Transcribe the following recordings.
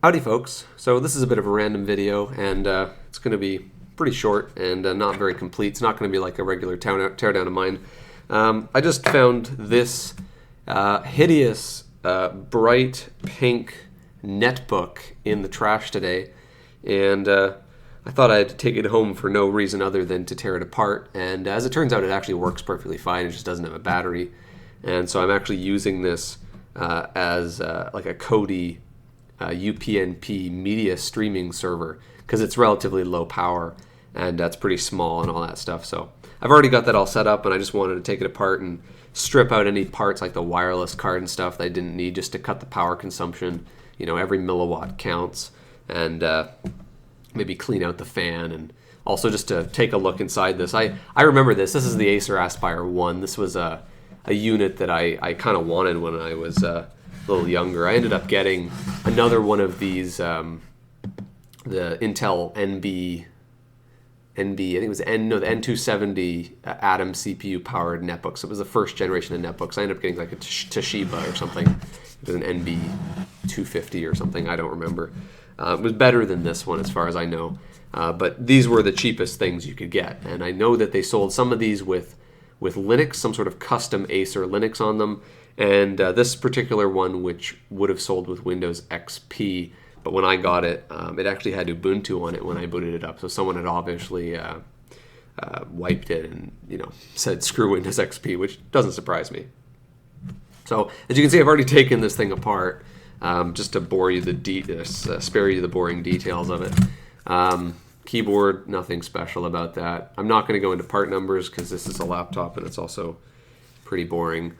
Howdy folks, so this is a bit of a random video and it's going to be pretty short and not very complete. It's not going to be like a regular teardown of mine. I just found this hideous bright pink netbook in the trash today, and I thought I'd take it home for no reason other than to tear it apart, and as it turns out it actually works perfectly fine. It just doesn't have a battery, and so I'm actually using this as like a Kodi UPnP media streaming server because it's relatively low power and that's pretty small and all that stuff. So I've already got that all set up, and I just wanted to take it apart and strip out any parts like the wireless card and stuff that I didn't need, just to cut the power consumption. You know, every milliwatt counts, and maybe clean out the fan, and also just to take a look inside this. I remember this. This is the Acer Aspire 1. This was a unit that I kind of wanted when I was a little younger. I ended up getting another one of these, the Intel I think it was the N270 Atom CPU powered netbooks. It was the first generation of netbooks. I ended up getting like a Toshiba or something. It was an NB250 or something. I don't remember. It was better than this one as far as I know. But these were the cheapest things you could get. And I know that they sold some of these with Linux, some sort of custom Acer Linux on them. And this particular one, which would have sold with Windows XP, but when I got it, it actually had Ubuntu on it when I booted it up. So someone had obviously wiped it and said screw Windows XP, which doesn't surprise me. So as you can see, I've already taken this thing apart just to bore you spare you the boring details of it. Keyboard, nothing special about that. I'm not going to go into part numbers because this is a laptop and it's also pretty boring.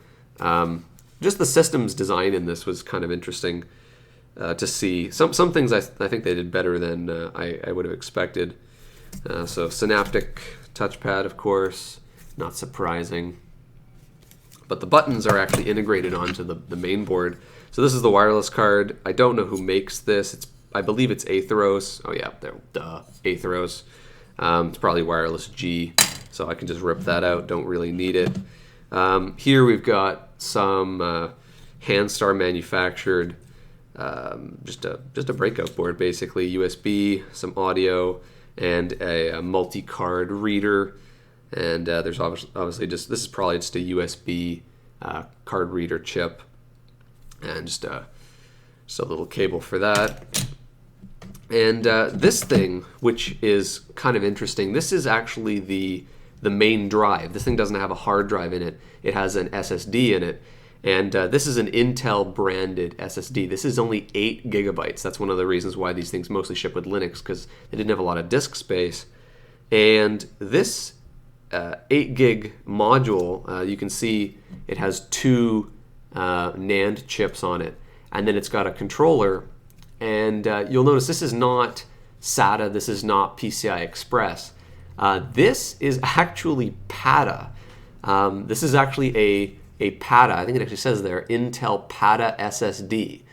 Just the systems design in this was kind of interesting to see. Some things I think they did better than I would have expected. So Synaptic touchpad, of course, not surprising. But the buttons are actually integrated onto the main board. So this is the wireless card. I don't know who makes this. I believe it's Atheros. Oh yeah, Atheros. It's probably wireless G, so I can just rip that out. Don't really need it. Here we've got some Handstar manufactured, just a breakout board, basically. USB, some audio, and a multi-card reader. And there's obviously this is probably just a USB card reader chip, and just a little cable for that. And this thing, which is kind of interesting, this is actually the main drive. This thing doesn't have a hard drive in it. It has an SSD in it. And this is an Intel branded SSD. This is only 8 gigabytes. That's one of the reasons why these things mostly ship with Linux, because they didn't have a lot of disk space. And this 8 gig module, you can see it has 2 NAND chips on it. And then it's got a controller. And you'll notice this is not SATA. This is not PCI Express. This is actually PATA. This is actually a PATA. I think it actually says there, Intel PATA SSD.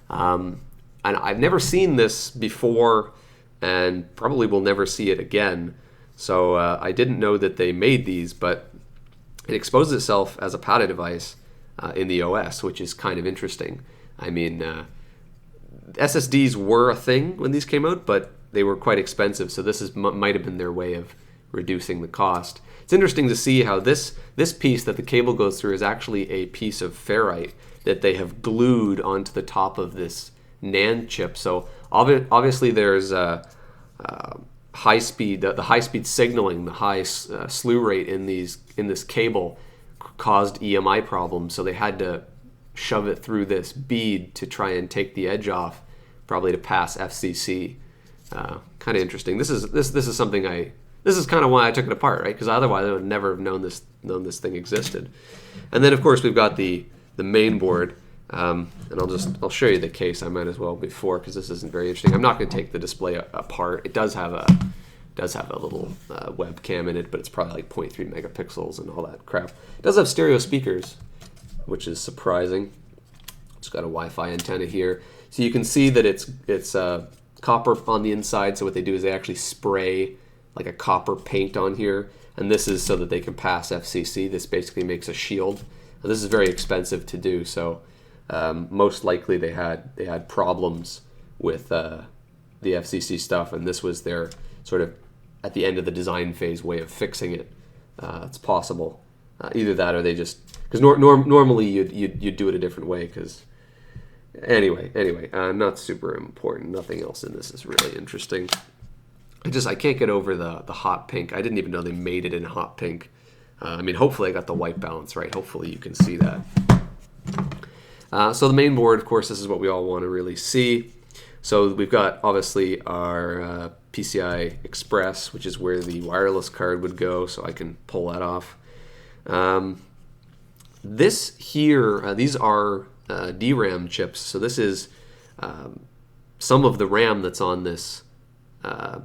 And I've never seen this before, and probably will never see it again. So I didn't know that they made these, but it exposes itself as a PATA device in the OS, which is kind of interesting. I mean, SSDs were a thing when these came out, but they were quite expensive, so this might have been their way of reducing the cost. It's interesting to see how this piece that the cable goes through is actually a piece of ferrite that they have glued onto the top of this NAND chip. So obviously there's high speed, the high speed signaling, the high slew rate in this cable caused EMI problems, so they had to shove it through this bead to try and take the edge off, probably to pass FCC. Kind of interesting. This is something this is kind of why I took it apart, right? Because otherwise I would never have known this thing existed. And then of course we've got the main board, and I'll show you the case. I might as well before, because this isn't very interesting. I'm not going to take the display apart. It does have a little webcam in it, but it's probably like 0.3 megapixels and all that crap. It does have stereo speakers, which is surprising. It's got a Wi-Fi antenna here, so you can see that it's copper on the inside. So what they do is they actually spray like a copper paint on here, and this is so that they can pass FCC. This basically makes a shield. Now, this is very expensive to do, so most likely they had problems with the FCC stuff, and this was their sort of at the end of the design phase way of fixing it. It's possible. Either that or they just, because normally you'd do it a different way. Because anyway, not super important. Nothing else in this is really interesting. I can't get over the hot pink. I didn't even know they made it in hot pink. I mean, hopefully I got the white balance right. Hopefully you can see that. So the main board, of course, this is what we all want to really see. So we've got obviously our PCI Express, which is where the wireless card would go. So I can pull that off. This here, these are DRAM chips. So this is some of the RAM that's on this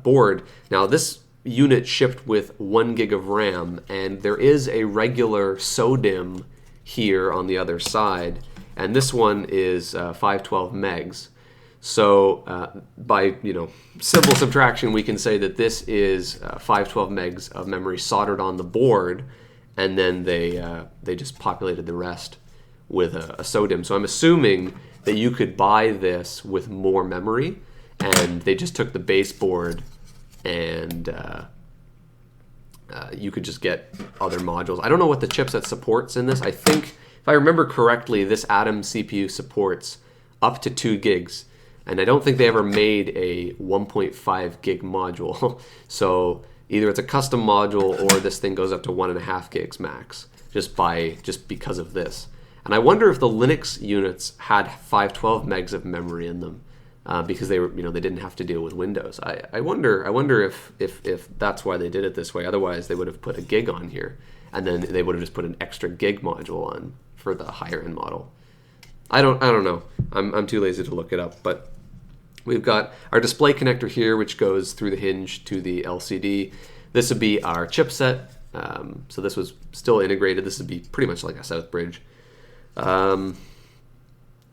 board. Now this unit shipped with 1 gig of RAM, and there is a regular SODIMM here on the other side, and this one is 512 megs. So by simple subtraction, we can say that this is 512 megs of memory soldered on the board, and then they just populated the rest with a SODIMM. So I'm assuming that you could buy this with more memory, and they just took the baseboard and you could just get other modules. I don't know what the chipset supports in this. I think, if I remember correctly, this Atom CPU supports up to 2 gigs. And I don't think they ever made a 1.5 gig module. So either it's a custom module or this thing goes up to 1.5 gigs max, just because of this. And I wonder if the Linux units had 512 megs of memory in them. Because they were, they didn't have to deal with Windows. I wonder if that's why they did it this way. Otherwise, they would have put a gig on here, and then they would have just put an extra gig module on for the higher end model. I don't know. I'm too lazy to look it up. But we've got our display connector here, which goes through the hinge to the LCD. This would be our chipset. So this was still integrated. This would be pretty much like a South Bridge.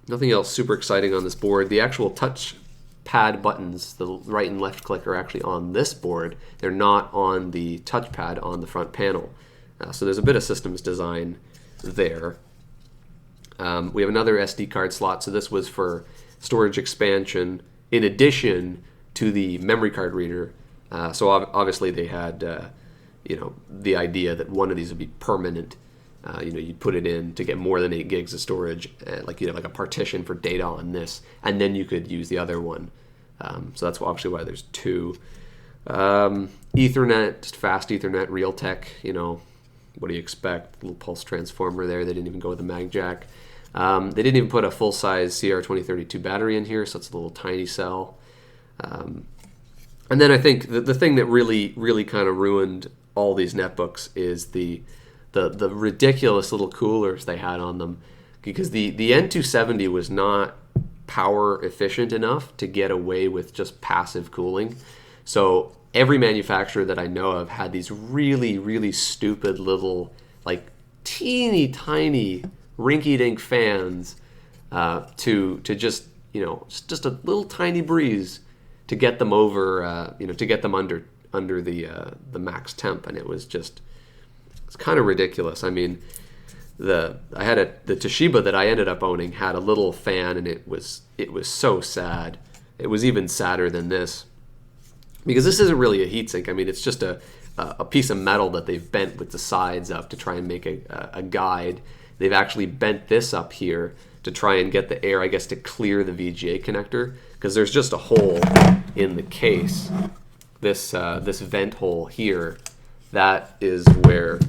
Nothing else super exciting on this board. The actual touch pad buttons, the right and left click, are actually on this board. They're not on the touchpad on the front panel. So there's a bit of systems design there. We have another SD card slot. So this was for storage expansion in addition to the memory card reader. So obviously they had the idea that one of these would be permanent. You'd put it in to get more than 8 gigs of storage, like you'd have like a partition for data on this, and then you could use the other one. So that's obviously why there's 2. Ethernet, just fast Ethernet, Realtek, what do you expect? Little pulse transformer there. They didn't even go with a mag jack. They didn't even put a full-size CR2032 battery in here, so it's a little tiny cell. And then I think the thing that really, really kind of ruined all these netbooks is the ridiculous little coolers they had on them, because the N270 was not power efficient enough to get away with just passive cooling. So every manufacturer that I know of had these really, really stupid little, like teeny tiny rinky-dink fans to just just a little tiny breeze to get them over to get them under the max temp, and it's kind of ridiculous. I mean, the Toshiba that I ended up owning had a little fan, and it was so sad. It was even sadder than this, because this isn't really a heatsink. I mean, it's just a piece of metal that they've bent with the sides up to try and make a guide. They've actually bent this up here to try and get the air, I guess, to clear the VGA connector, because there's just a hole in the case. This vent hole here, that is where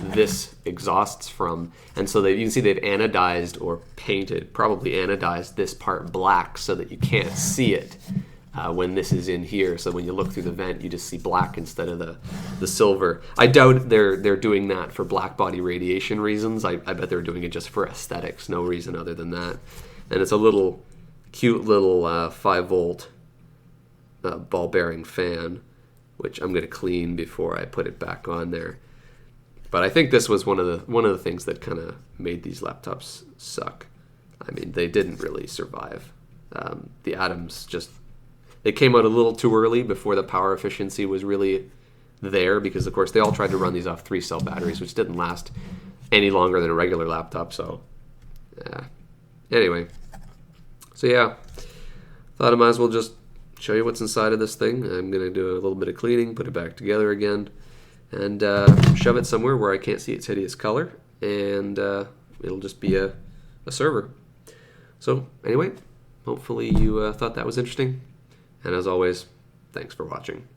this exhausts from. And so you can see they've anodized or painted, probably anodized this part black so that you can't see it when this is in here. So when you look through the vent, you just see black instead of the silver. I doubt they're doing that for black body radiation reasons. I bet they're doing it just for aesthetics, no reason other than that. And it's a little cute little 5-volt ball bearing fan, which I'm going to clean before I put it back on there. But I think this was one of the things that kind of made these laptops suck. I mean, they didn't really survive. The Atoms they came out a little too early before the power efficiency was really there, because of course they all tried to run these off 3-cell batteries, which didn't last any longer than a regular laptop. So anyway, so yeah, thought I might as well just show you what's inside of this thing. I'm going to do a little bit of cleaning, put it back together again, and shove it somewhere where I can't see its hideous color, and it'll just be a server. So anyway, hopefully you thought that was interesting, and as always, thanks for watching.